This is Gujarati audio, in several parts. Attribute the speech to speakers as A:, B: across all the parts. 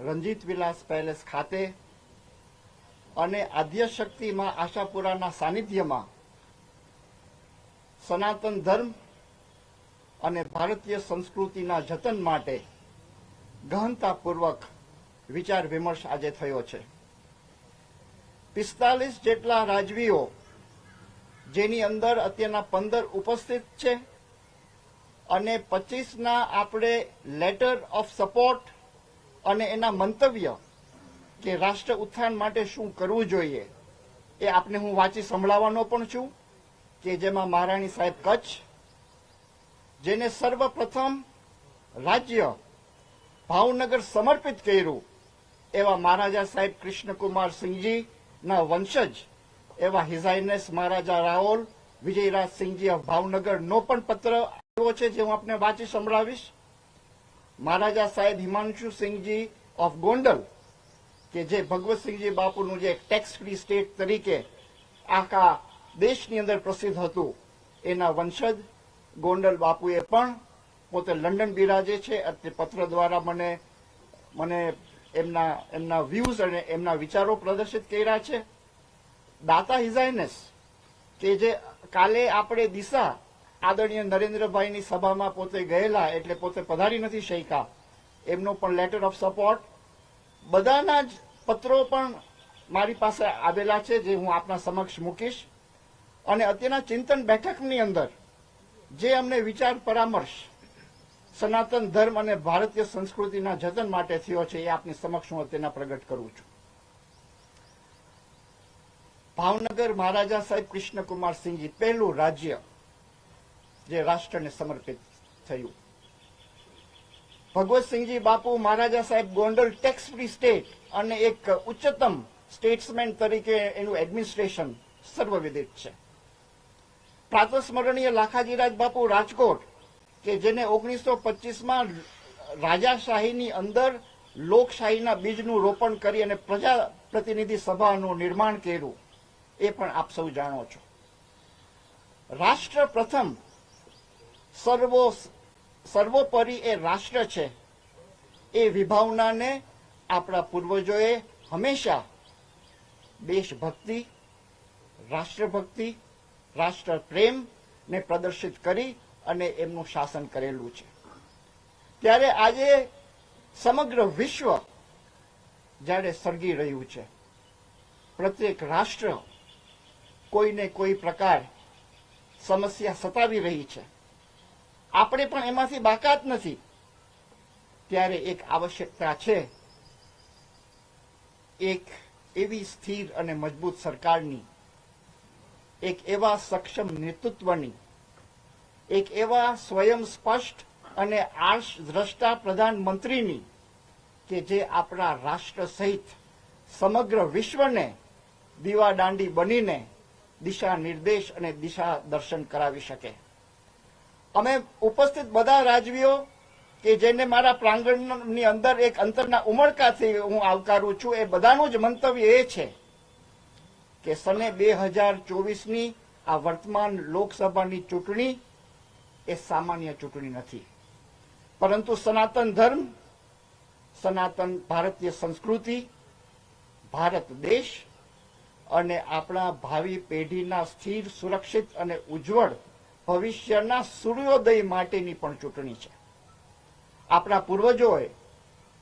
A: રંજીત વિલાસ પેલેસ ખાતે અને આદ્યશક્તિમાં આશાપુરાના સાનિધ્યમાં સનાતન ધર્મ અને ભારતીય સંસ્કૃતિના જતન માટે ગહનતાપૂર્વક વિચાર વિમર્શ આજે થયો છે. 45 જેટલા રાજવીઓ, જેની અંદર અત્યારના 15 ઉપસ્થિત છે અને 25ના આપણે લેટર ઓફ સપોર્ટ અને એના મંતવ્ય કે રાષ્ટ્ર ઉત્થાન માટે શું કરવું જોઈએ એ આપને હું વાંચી સંભળાવવાનો પણ છું, કે જેમાં મહારાણી સાહેબ કચ્છ, જેને સર્વપ્રથમ રાજ્ય ભાવનગર સમર્પિત કર્યું એવા મહારાજા સાહેબ કૃષ્ણકુમાર સિંહજીના વંશજ એવા his highness Maharaja Raol Vijayraj Sinhji of ભાવનગરનો પણ પત્ર આવ્યો છે, જે હું આપને વાંચી સંભળાવીશ. મહારાજા સાહેબ હિમાંશુ સિંહજી ઓફ ગોંડલ, કે જે ભગવતસિંહજી બાપુનું જે ટેક્સ ફ્રી સ્ટેટ તરીકે આખા દેશની અંદર પ્રસિદ્ધ હતું, એના વંશજ ગોંડલ બાપુએ પણ પોતે લંડન બિરાજે છે. તે પત્ર દ્વારા મને એમના વ્યૂઝ અને એમના વિચારો પ્રદર્શિત કર્યા છે. દાતા હિઝ હાઇનેસ, કે જે કાલે આપણે દિશા આદરણીય નરેન્દ્રભાઈની સભામાં પોતે ગયેલા, એટલે પોતે પધારી નથી શક્યા, એમનો પણ લેટર ઓફ સપોર્ટ, બધાના જ પત્રો પણ મારી પાસે આવેલા છે, જે હું આપના સમક્ષ મૂકીશ. અને અત્યારના ચિંતન બેઠકની અંદર જે અમને વિચાર પરામર્શ સનાતન ધર્મ અને ભારતીય સંસ્કૃતિના જતન માટે થયો છે, એ આપની સમક્ષ હું અત્યારના પ્રગટ કરું છું. ભાવનગર મહારાજા સાહેબ કૃષ્ણકુમાર સિંહજી, પહેલું રાજ્ય જે રાષ્ટ્રને સમર્પિત થયું. ભગવતસિંહજી બાપુ મહારાજા સાહેબ ગોંડલ ટેક્સ ફ્રી સ્ટેટ અને એક ઉચ્ચતમ સ્ટેટ્સમેન તરીકે એનું એડમિનિસ્ટ્રેશન સર્વવિદિત છે. પ્રાતસ્મરણીય લાખાજીરાજ બાપુ રાજકોટ, કે જેને 1925માં રાજાશાહીની અંદર લોકશાહીના બીજનું રોપણ કરી અને પ્રજા પ્રતિનિધિ સભાનું નિર્માણ કર્યું, એ પણ આપ સૌ જાણો છો. રાષ્ટ્ર પ્રથમ, સર્વોપરી એ રાષ્ટ્ર છે, એ વિભાવનાને આપણા પૂર્વજોએ હંમેશા દેશભક્તિ, રાષ્ટ્રભક્તિ, રાષ્ટ્ર પ્રેમ ને પ્રદર્શિત કરી અને એમનું શાસન કરેલું છે. ત્યારે આજે સમગ્ર વિશ્વ જ્યારે સળગી રહ્યું છે, પ્રત્યેક રાષ્ટ્ર કોઈને કોઈ પ્રકાર સમસ્યા સતાવી રહી છે, આપણે પણ એમાંથી બાકાત નથી. ત્યારે એક આવશ્યકતા છે, એક એવી સ્થિર અને મજબૂત સરકારની, એક એવા સક્ષમ નેતૃત્વની, એક એવા સ્વયં સ્પષ્ટ અને આર્ષદ્રષ્ટા પ્રધાનમંત્રીની, કે જે આપણા રાષ્ટ્ર સહિત સમગ્ર વિશ્વને દીવાદાંડી બનીને દિશા નિર્દેશ અને દિશા દર્શન કરાવી શકે. અમે ઉપસ્થિત બધા રાજવીઓ, કે જેને મારા પ્રાંગણની અંદર એક અંતરના ઉમળકાથી હું આવકારું છું, એ બધાનું જ મંતવ્ય એ છે કે સને 2024ની આ વર્તમાન લોકસભાની ચૂંટણી એ સામાન્ય ચૂંટણી નથી, પરંતુ સનાતન ધર્મ, સનાતન ભારતીય સંસ્કૃતિ, ભારત દેશ અને આપણા ભાવિ પેઢીના સ્થિર, સુરક્ષિત અને ઉજ્જવળ ભવિષ્યના સૂર્યોદય માટેની પણ ચૂંટણી છે. આપણા પૂર્વજોએ,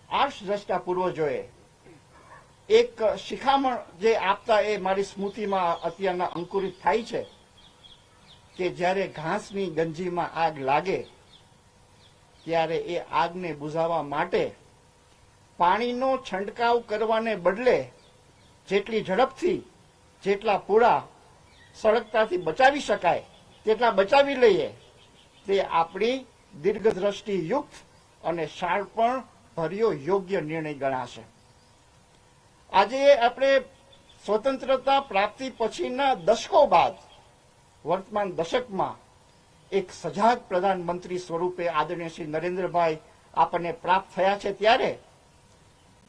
A: આર્ષદ્રષ્ટા પૂર્વજોએ એક શિખામણ જે આપતા, એ મારી સ્મૃતિમાં અત્યારના અંકુરિત થાય છે, કે જ્યારે ઘાસની ગંજીમાં આગ લાગે ત્યારે એ આગને બુઝાવવા માટે પાણીનો છંટકાવ કરવાને બદલે જેટલી ઝડપથી જેટલા પૂળા સળગતાથી બચાવી શકાય તેટલા બચાવી લઈએ, તે આપણી દીર્ઘદ્રષ્ટિયુક્ત અને શાણપણ ભર્યો યોગ્ય નિર્ણય ગણાશે. આજે આપણે સ્વતંત્રતા પ્રાપ્તિ પછીના દશકો બાદ વર્તમાન દશકમાં એક સજાગ પ્રધાનમંત્રી સ્વરૂપે આદરણીય શ્રી નરેન્દ્રભાઈ આપણને પ્રાપ્ત થયા છે, ત્યારે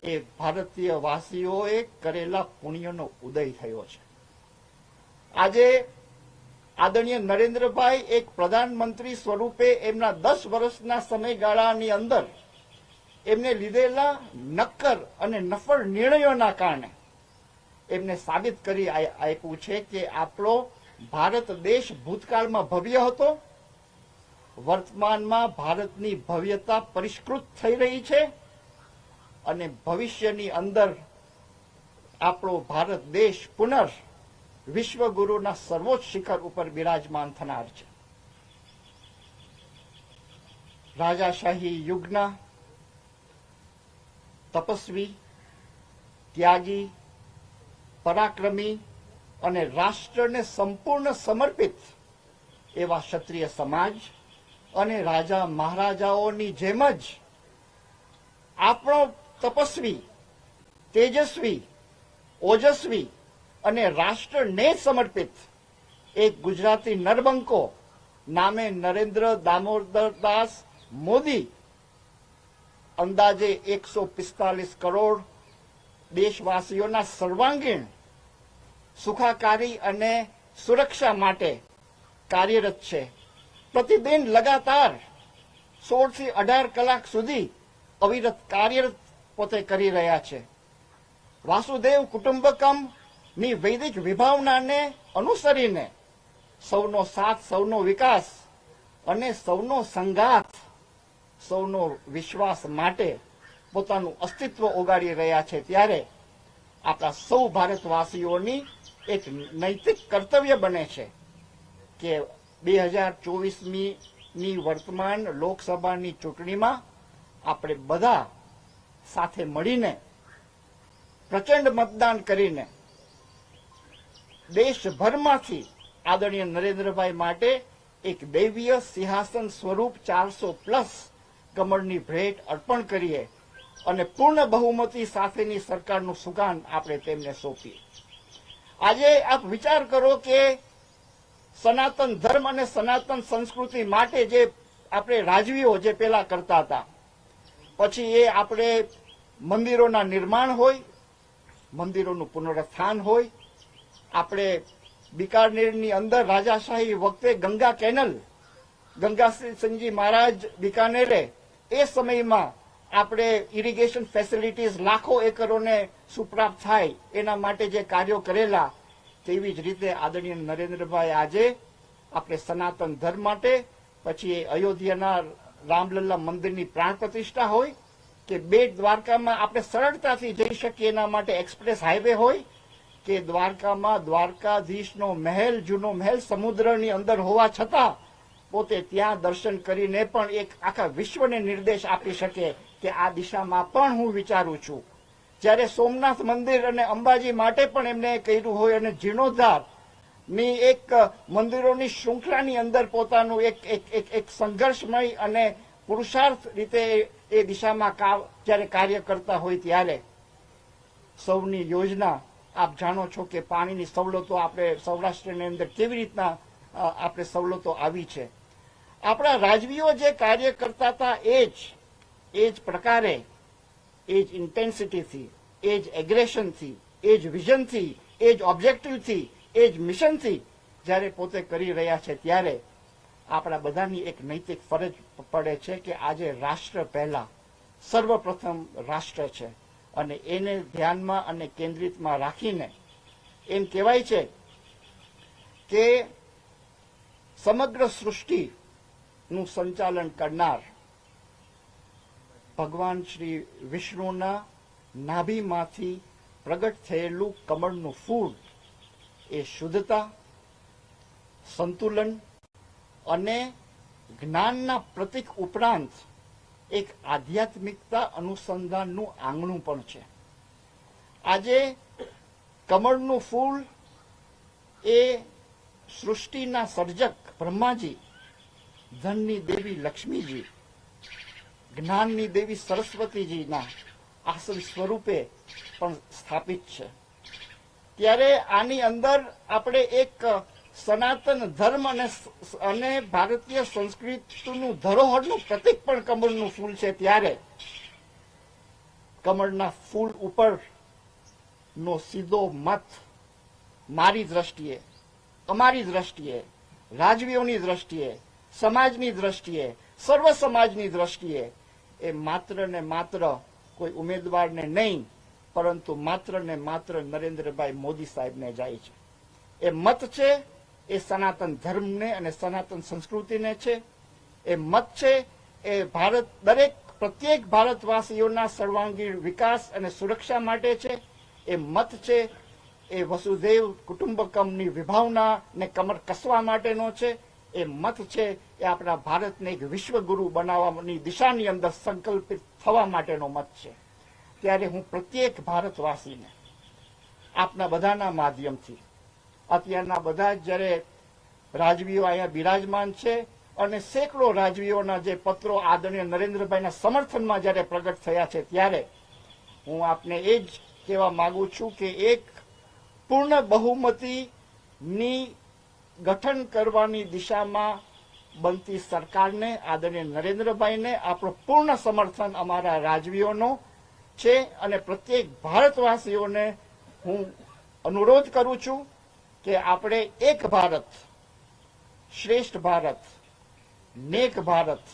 A: એ ભારતીય વાસીઓએ કરેલા પુણ્યનો ઉદય થયો છે. આજે આદરણીય નરેન્દ્રભાઈ એક પ્રધાનમંત્રી સ્વરૂપે એમના 10 વર્ષના સમયગાળાની અંદર એમને લીધેલા નક્કર અને નફળ નિર્ણયોના કારણે એમને સાબિત કરી આપ્યું છે કે આપણો ભારત દેશ ભૂતકાળમાં ભવ્ય હતો, વર્તમાનમાં ભારતની ભવ્યતા પરિષ્કૃત થઈ રહી છે અને ભવિષ્યની અંદર આપણો ભારત દેશ પુનઃ વિશ્વગુરુના સર્વોચ્ચ શિખર ઉપર બિરાજમાન થનાર છે. રાજાશાહી યુગના તપસ્વી, ત્યાગી, પરાક્રમી અને રાષ્ટ્રને સંપૂર્ણ સમર્પિત એવા ક્ષત્રિય સમાજ અને રાજા મહારાજાઓની જેમ જ આપણો તપસ્વી, તેજસ્વી, ઓજસ્વી અને રાષ્ટ્રને સમર્પિત એક ગુજરાતી નરબંકો નામે નરેન્દ્ર દામોદરદાસ મોદી અંદાજે 145 કરોડ દેશવાસીઓના સર્વાંગીણ સુખાકારી અને સુરક્ષા માટે કાર્યરત છે. પ્રતિદિન લગાતાર 16 થી 18 કલાક સુધી અવિરત કાર્યરત પોતે કરી રહ્યા છે. વાસુદેવ કુટુંબકમ ની વૈદિક વિભાવનાને અનુસરીને સૌનો સાથ, સૌનો વિકાસ અને સૌનો સંગાથ, સૌનો વિશ્વાસ માટે પોતાનું અસ્તિત્વ ઓગાળી રહ્યા છે. ત્યારે આપણા સૌ ભારતવાસીઓની એક નૈતિક કર્તવ્ય બને છે કે 2024ની વર્તમાન લોકસભાની ચૂંટણીમાં આપણે બધા સાથે મળીને પ્રચંડ મતદાન કરીને દેશભરમાંથી આદરણીય નરેન્દ્રભાઈ માટે એક દૈવીય સિંહાસન સ્વરૂપ 400+ કમળની ભેટ અર્પણ કરીએ અને પૂર્ણ બહુમતી સાથેની સરકારનું સુકાન આપણે તેમને સોંપીએ. આજે આપ વિચાર કરો કે સનાતન ધર્મ અને સનાતન સંસ્કૃતિ માટે જે આપણે રાજવીઓ જે પેલા કરતા હતા, પછી એ આપણે મંદિરોના નિર્માણ હોય, મંદિરોનું પુનરુત્થાન હોય, આપણે બિકાનેરની અંદર રાજાશાહી વખતે ગંગા કેનલ, ગંગાસિંહજી મહારાજ બિકાનેરે એ સમયમાં આપણે ઇરિગેશન ફેસિલિટીઝ લાખો એકરોને સુપ્રાપ્ત થાય એના માટે જે કાર્યો કરેલા, તેવી જ રીતે આદરણીય નરેન્દ્રભાઈ આજે આપણે સનાતન ધર્મ માટે, પછી અયોધ્યાના રામલલ્લા મંદિરની પ્રાણ પ્રતિષ્ઠા હોય કે બેટ દ્વારકામાં આપણે સરળતાથી જઈ શકીએ એના માટે એક્સપ્રેસ હાઈવે હોય કે દ્વારકામાં દ્વારકાધીશનો મહેલ, જૂનો મહેલ સમુદ્રની અંદર હોવા છતાં પોતે ત્યાં દર્શન કરીને પણ એક આખા વિશ્વને નિર્દેશ આપી શકે કે આ દિશામાં પણ હું વિચારું છું. જ્યારે સોમનાથ મંદિર અને અંબાજી માટે પણ એમને કર્યું હોય અને જીર્ણોદ્ધારની એક મંદિરોની શૃંખલાની અંદર પોતાનું એક સંઘર્ષમય અને પુરુષાર્થ રીતે એ દિશામાં જ્યારે કાર્ય કરતા હોય ત્યારે સૌની યોજના આપ જાણો છો કે પાણીની સવલતો આપણે સૌરાષ્ટ્રની અંદર કેવી રીતના આપણે સવલતો આવી છે. આપણા રાજવીઓ જે કાર્ય કરતા હતા એ જ પ્રકારે, એ જ ઇન્ટેન્સિટીથી, એ જ એગ્રેશનથી, એ જ વિઝનથી, એ જ ઓબ્જેક્ટિવથી, એ જ મિશનથી જ્યારે પોતે કરી રહ્યા છે, ત્યારે આપણા બધાની એક નૈતિક ફરજ પડે છે કે આજે રાષ્ટ્ર પહેલા, સર્વપ્રથમ રાષ્ટ્ર છે અને એને ધ્યાનમાં અને કેન્દ્રિતમાં રાખીને એમ કહેવાય છે કે સમગ્ર સૃષ્ટિનું સંચાલન કરનાર ભગવાન શ્રી વિષ્ણુના નાભીમાંથી પ્રગટ થયેલું કમળનું ફૂલ એ શુદ્ધતા, સંતુલન અને જ્ઞાનના પ્રતીક ઉપરાંત એક આધ્યાત્મિકતા અનુસંધાનનું આંગણું પણ છે. આજે કમળનું ફૂલ એ સૃષ્ટિના સર્જક બ્રહ્માજી, ધનની દેવી લક્ષ્મીજી, જ્ઞાનની દેવી સરસ્વતીજીના આસન સ્વરૂપે પણ સ્થાપિત છે. ત્યારે આની અંદર આપણે એક સનાતન ધર્મ અને ભારતીય સંસ્કૃતિનું ધરોહરનું પ્રતીક પણ કમળનું ફૂલ છે. ત્યારે કમળના ફૂલ ઉપરનો સીધો મત મારી દ્રષ્ટિએ, અમારી દ્રષ્ટિએ, રાજવીઓની દ્રષ્ટિએ, સમાજની દ્રષ્ટિએ, સર્વ સમાજની દ્રષ્ટિએ એ માત્ર ને માત્ર કોઈ ઉમેદવારને નહીં, પરંતુ માત્ર ને માત્ર નરેન્દ્રભાઈ મોદી સાહેબને જાય છે. એ મત છે એ સનાતન ધર્મને અને સનાતન સંસ્કૃતિને છે. એ મત છે એ પ્રત્યેક ભારતવાસીઓના સર્વાંગીણ વિકાસ અને સુરક્ષા માટે છે. એ મત છે એ વસુધૈવ કુટુંબકમની વિભાવનાને કમર કસવા માટેનો છે. એ મત છે એ આપણા ભારતને એક વિશ્વગુરુ બનાવવાની દિશાની અંદર સંકલ્પિત થવા માટેનો મત છે. ત્યારે હું પ્રત્યેક ભારતવાસીને આપના બધાના માધ્યમથી, અત્યારના બધા જ જ્યારે રાજવીઓ અહીંયા બિરાજમાન છે અને સેંકડો રાજવીઓના જે પત્રો આદરણીય નરેન્દ્રભાઈના સમર્થનમાં જ્યારે પ્રગટ થયા છે, ત્યારે હું આપને એ જ કહેવા માંગુ છું કે એક પૂર્ણ બહુમતીની ગઠન કરવાની દિશામાં બનતી સરકારને, આદરણીય નરેન્દ્રભાઈને આપણો પૂર્ણ સમર્થન અમારા રાજવીઓનો છે. અને પ્રત્યેક ભારતવાસીઓને હું અનુરોધ કરું છું કે આપણે એક ભારત, શ્રેષ્ઠ ભારત, નેક ભારત,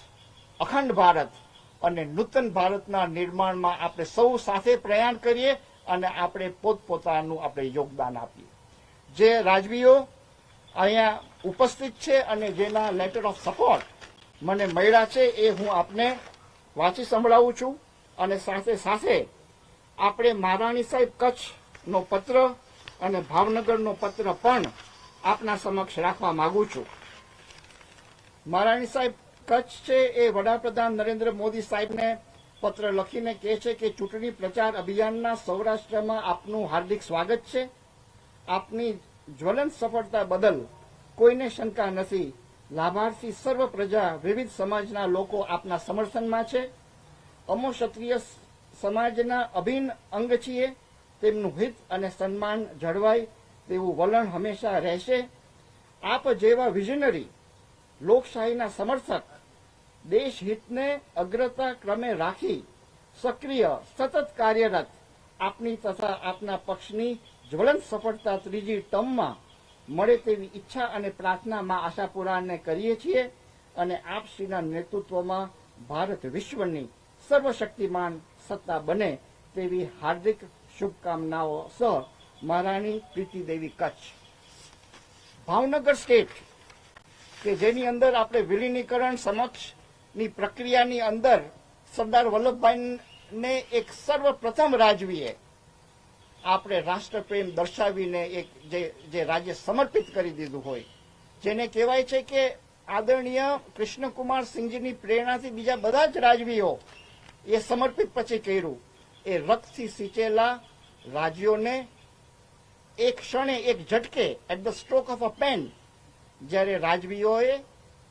A: અખંડ ભારત અને નૂતન ભારતના નિર્માણમાં આપણે સૌ સાથે પ્રયાણ કરીએ અને આપણે પોતપોતાનું આપણે યોગદાન આપીએ. જે રાજવીઓ અહીંયા ઉપસ્થિત છે અને જેના લેટર ઓફ સપોર્ટ મને મળ્યા છે એ હું આપને વાંચી સંભળાવું છું. અને સાથે સાથે આપણે મહારાણી સાહેબ કચ્છનો પત્ર અને ભાવનગરનો પત્ર પણ આપના સમક્ષ રાખવા માંગુ છું. મહારાણી સાહેબ કચ્છ છે એ વડાપ્રધાન નરેન્દ્ર મોદી સાહેબને પત્ર લખીને કહે છે કે ચૂંટણી પ્રચાર અભિયાનના સૌરાષ્ટ્રમાં આપનું હાર્દિક સ્વાગત છે. આપની જ્વલંત સફળતા બદલ કોઈને શંકા નથી. લાભાર્થી સર્વ પ્રજા, વિવિધ સમાજના લોકો આપના સમર્થનમાં છે. અમો ક્ષત્રિય સમાજના અભિન્ન અંગ છીએ. તેમનું હિત અને સન્માન જળવાય તેવું વલણ હંમેશા રહેશે. આપ જેવા વિઝનરી, લોકશાહીના સમર્થક, દેશ હિતને અગ્રતા ક્રમે રાખી સક્રિય, સતત કાર્યરત આપની તથા આપના પક્ષની જ્વલંત સફળતા ત્રીજી ટર્મમાં મળે તેવી ઈચ્છા અને પ્રાર્થનામાં આશાપુરાને કરીએ છીએ. અને આપશ્રીના નેતૃત્વમાં ભારત વિશ્વની સર્વશક્તિમાન સત્તા બને તેવી હાર્દિક શુભકામનાઓ સહ મહારાણી પ્રીતિદેવી કચ્છ. ભાવનગર સ્ટેટ કે જેની અંદર આપણે વિલીનીકરણ સમક્ષની પ્રક્રિયાની અંદર સરદાર વલ્લભભાઈને એક સર્વપ્રથમ રાજવીએ આપણે રાષ્ટ્રપ્રેમ દર્શાવીને એક જે રાજ્ય સમર્પિત કરી દીધું હોય, જેને કહેવાય છે કે આદરણીય કૃષ્ણકુમાર સિંહજીની પ્રેરણાથી બીજા બધા જ રાજવીઓ એ સમર્પિત પછી કર્યું. એ રક્તથી સિંચેલા રાજ્યોને એક ક્ષણે, એક ઝટકે, at the stroke of a pen, જ્યારે રાજવીઓએ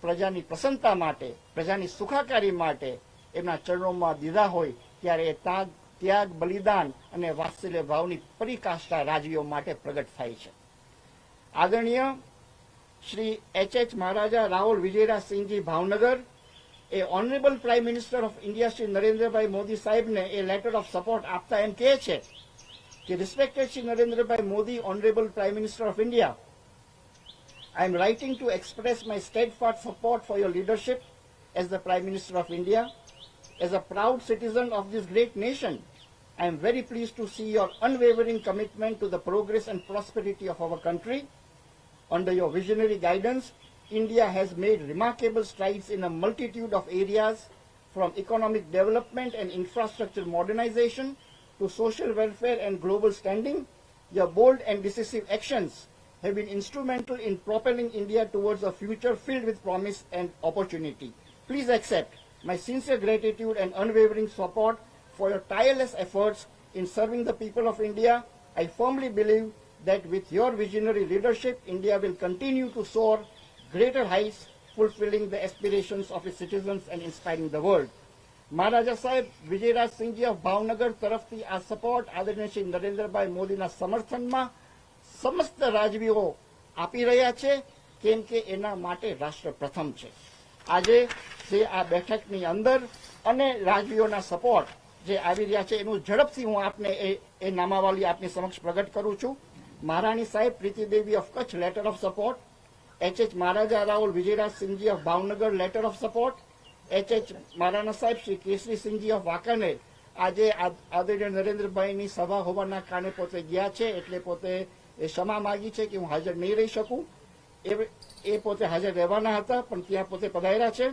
A: પ્રજાની પ્રસન્નતા માટે, પ્રજાની સુખાકારી માટે એમના ચરણોમાં દીધા હોય, ત્યારે એ ત્યાગ, બલિદાન અને વાત્સલ્ય ભાવની પરિકાષ્ઠા રાજવીઓ માટે પ્રગટ થાય છે. આદરણીય શ્રી H.H. મહારાજા રાहुल વિજયરાજ સિંહજી ભાવનગર એ honourable prime minister of India Shri Narendrabhai Modi સાહેબને એ લેટર ઓફ સપોર્ટ આપતા એમ કહે છે કે respected Shri Narendrabhai Modi, honourable prime minister of India, I am writing to express my steadfast support for your leadership as the Prime Minister of India. As a proud citizen of this great nation, I am very pleased to see your unwavering commitment to the progress and prosperity of our country. Under your visionary guidance, India has made remarkable strides in a multitude of areas, from economic development and infrastructure modernization to social welfare and global standing. Your bold and decisive actions have been instrumental in propelling India towards a future filled with promise and opportunity. Please accept my sincere gratitude and unwavering support for your tireless efforts in serving the people of India. I firmly believe that with your visionary leadership, India will continue to soar greater heights, fulfilling the aspirations of its citizens and inspiring the world. મહારાજા સાહેબ વિજયરાજ સિંહજી ઓફ ભાવનગર તરફથી આ સપોર્ટ આદરણીય શ્રી નરેન્દ્રભાઈ મોદીના સમર્થનમાં સમસ્ત રાજવીઓ આપી રહ્યા છે, કેમ કે એના માટે રાષ્ટ્ર પ્રથમ છે. આજે જે આ બેઠકની અંદર અને રાજવીઓના સપોર્ટ જે આવી રહ્યા છે એનું ઝડપથી હું આપને એ નામાવલી આપની સમક્ષ પ્રગટ કરું છું. Maharani Saheb Pritidevi of Kutch letter of support, H.H. Maharaja Rahul Vijayraj Sinhji of Bhavnagar letter of support, H Maharana Saheb Shri કેસરીસિંહજી of Wankaner આજે આદરણીય નરેન્દ્રભાઈની સભા હોવાના કારણે પોતે ગયા છે, એટલે પોતે એ ક્ષમા માગી છે કે હું હાજર નહીં રહી શકું. એ પોતે હાજર રહેવાના હતા પણ ત્યાં પોતે પધાર્યા છે.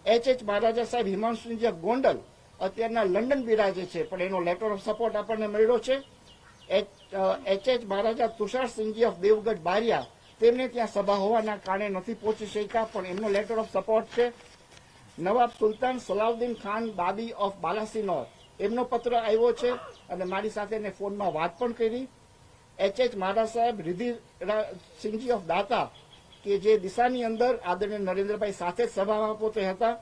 A: એચ મહારાજા સાહેબ હિમાંશુજી ગોંડલ અત્યારના લંડન બિરાજે છે, પણ એનો લેટર ઓફ સપોર્ટ આપણને મળ્યો છે. એચ મહારાજા તુષારસિંહજી ઓફ દેવગઢ બારિયા તેમને ત્યાં સભા હોવાના કારણે નથી પહોંચી શક્યા, પણ એમનો લેટર ઓફ સપોર્ટ છે. નવાબ સુલતાન સલાઉદ્દીન ખાન બાબી ઓફ બાલાસિનોર એમનો પત્ર આવ્યો છે અને મારી સાથે એને ફોનમાં વાત પણ કરી. એચ મહારાજ સાહેબ રિધિરસિંહજી ઓફ દાતા કે જે દિશાની અંદર આદરણીય નરેન્દ્રભાઈ સાથે જ સભામાં પોતે હતા.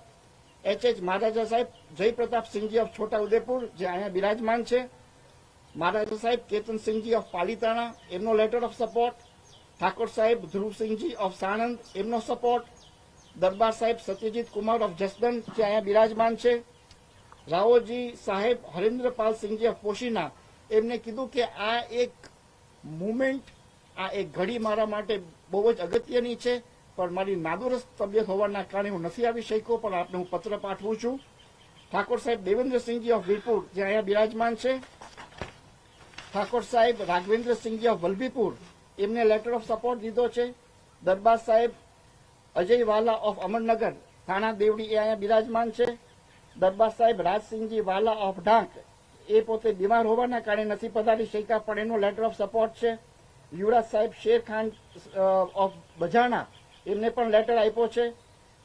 A: એચ મહારાજા સાહેબ જયપ્રતાપસિંહજી ઓફ છોટાઉદેપુર જે અહીંયા બિરાજમાન છે. મહારાજા સાહેબ કેતનસિંહજી ઓફ પાલિતાણા એમનો લેટર ઓફ સપોર્ટ. ઠાકોર સાહેબ ધ્રુવસિંહજી ઓફ સાણંદ એમનો સપોર્ટ. દરબાર સાહેબ સત્યજીત કુમાર ઓફ જસદન જે અહીંયા બિરાજમાન છે. રાઓજી સાહેબ હરેન્દ્રપાલસિંહજી ઓફ પોશીના એમને કીધું કે આ એક મુવમેન્ટ, આ એક ઘડી મારા માટે બહુ જ અગત્યની છે, પણ મારી નાદુરસ્ત તબિયત હોવાના કારણે હું નથી આવી શક્યો, પણ આપને હું પત્ર પાઠવું છું. ઠાકોર સાહેબ દેવેન્દ્રસિંહજી ઓફ વીરપુર જે અહીંયા બિરાજમાન છે. ઠાકોર સાહેબ રાઘવેન્દ્રસિંહજી ઓફ વલભીપુર એમને લેટર ઓફ સપોર્ટ દીધો છે. દરબાર સાહેબ અજયવાલા ઓફ અમરનગર થાણા દેવડી એ અહીંયા બિરાજમાન છે. દરબાર સાહેબ રાજસિંહજી વાલા ઓફ ઢાંક એ પોતે બીમાર હોવાના કારણે નથી પધારી શક્યા, પણ એનો લેટર ઓફ સપોર્ટ છે. યુવરાજ સાહેબ શેરખાન ઓફ બજાણા એમને પણ લેટર આપ્યો છે.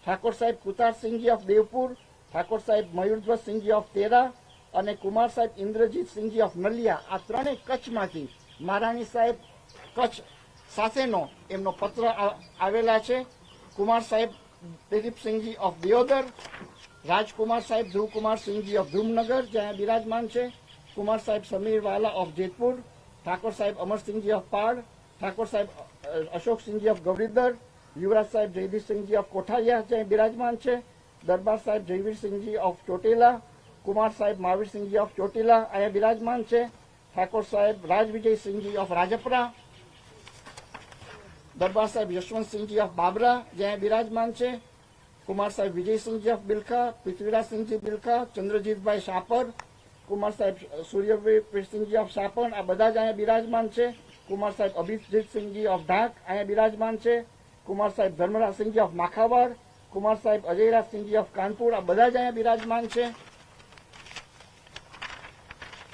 A: ઠાકોર સાહેબ કુતારસિંહજી ઓફ દેવપુર, ઠાકોર સાહેબ મયુરધ્વજસિંહજી ઓફ તેરા અને કુમાર સાહેબ ઇન્દ્રજીતસિંહજી ઓફ નલિયા આ ત્રણેય કચ્છમાંથી મહારાણી સાહેબ કચ્છ સાથેનો એમનો પત્ર આવેલા છે. કુમાર સાહેબ દિલીપસિંહજી ઓફ દિયોદર, રાજકુમાર સાહેબ ધ્રુવકુમારસિંહજી ઓફ ધ્રુમનગર જ્યાં બિરાજમાન છે. કુમાર સાહેબ સમીરવાલા ઓફ જેતપુર, ઠાકોર સાહેબ અમરસિંહજી ઓફ પાડ, ઠાકોર સાહેબ અશોકસિંહજી ઓફ ગૌરીદર, યુવરાજ સાહેબ જયવીરસિંહજી ઓફ કોઠારિયા જ્યાં બિરાજમાન છે. દરબાર સાહેબ જયવીરસિંહજી ઓફ ચોટીલા, કુમાર સાહેબ મહાવીરસિંહજી ઓફ ચોટીલા અહીંયા બિરાજમાન છે. ઠાકોર સાહેબ રાજવિજયસિંહજી ઓફ રાજપરા, દરબાર સાહેબ યશવંતસિંહજી ઓફ બાબરા જ્યાં બિરાજમાન છે. કુમાર સાહેબ વિજયસિંહજી ઓફ બિલખા, પૃથ્વીરાજસિંહજી બિલખા, ચંદ્રજીતભાઈ શાપર, કુમાર સાહેબ સૂર્યવીરસિંહજી ઓફ શાપણ આ બધા જ અહીંયા બિરાજમાન છે. કુમાર સાહેબ અભિજીતસિંહજી ઓફ ઢાક અહીંયા બિરાજમાન છે. કુમાર સાહેબ ધર્મરાજસિંહજી ઓફ માખાવાડ, કુમાર સાહેબ અજયરાજસિંહજી ઓફ કાનપુર આ બધા જ અહીંયા બિરાજમાન છે.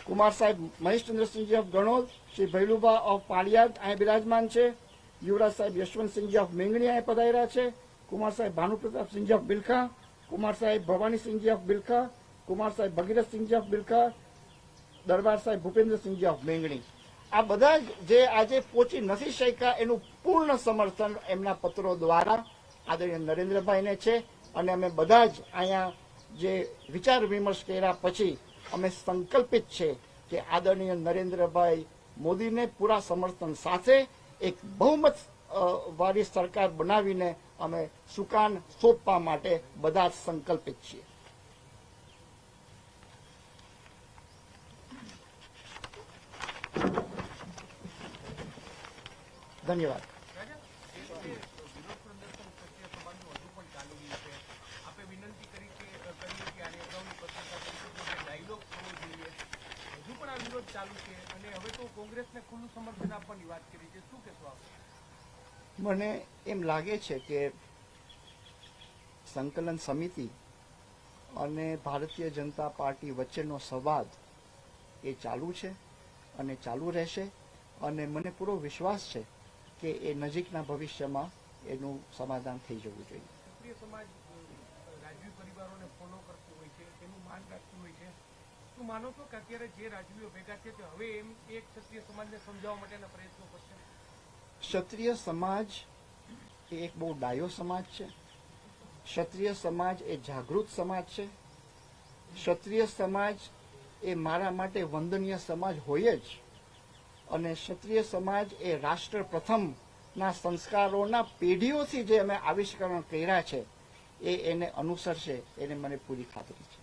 A: કુમાર સાહેબ મહેશચંદ્રસિંહજી ઓફ ગણોદ, શ્રી ભૈલુભા ઓફ પાળિયાદ અહીંયા બિરાજમાન છે. યુવરાજ સાહેબ યશવંતસિંહજી ઓફ મેંગણી અહીંયા પધાર્યા છે. કુમાર સાહેબ ભાનુપ્રતાપસિંહજી ઓફ બિલખા, કુમાર સાહેબ ભવાનીસિંહજી ઓફ બિલખા, કુમાર સાહેબ ભગીરથસિંહજી ઓફ બિલખા, દરબાર સાહેબ ભૂપેન્દ્રસિંહજી ઓફ મેંગણી આ બધા જે આજે પહોંચી નથી શક્યા એનું પૂર્ણ સમર્થન એમના પત્રો દ્વારા આદરણીય નરેન્દ્રભાઈને છે. અને અમે બધા જ અહીંયા જે વિચાર વિમર્શ કર્યા પછી અમે સંકલ્પિત છે કે આદરણીય નરેન્દ્રભાઈ મોદીને પૂરા સમર્થન સાથે એક બહુમત વાળી સરકાર બનાવીને અમે સુકાન સોંપવા માટે બધા જ સંકલ્પિત છીએ. ધન્યવાદ. મને એમ લાગે છે કે સંકલન સમિતિ અને ભારતીય જનતા પાર્ટી વચ્ચેનો સંવાદ એ ચાલુ છે અને ચાલુ રહેશે અને મને પૂરો વિશ્વાસ છે કે એ નજીકના ભવિષ્યમાં એનું સમાધાન થઈ જવું જોઈએ.
B: ક્ષત્રિય સમાજ રાજવી પરિવારોને ફોલો કરતું હોય છે, તેનું માન રાખતું હોય છે. શું માનો છો કે અત્યારે જે રાજવીઓ ભેગા છે તે હવે એમ એક ક્ષત્રિય સમાજને સમજાવવા માટેના પ્રયત્નો કરશે?
A: ક્ષત્રિય સમાજ એ એક બહુ ડાયો સમાજ છે. ક્ષત્રિય સમાજ એ જાગૃત સમાજ છે. ક્ષત્રિય સમાજ એ મારા માટે વંદનીય સમાજ હોય જ. અને ક્ષત્રિય સમાજ એ રાષ્ટ્ર પ્રથમના સંસ્કારોના પેઢીઓથી જે અમે આવિષ્કરણ કર્યા છે એ એને અનુસરશે એને મને પૂરી ખાતરી છે.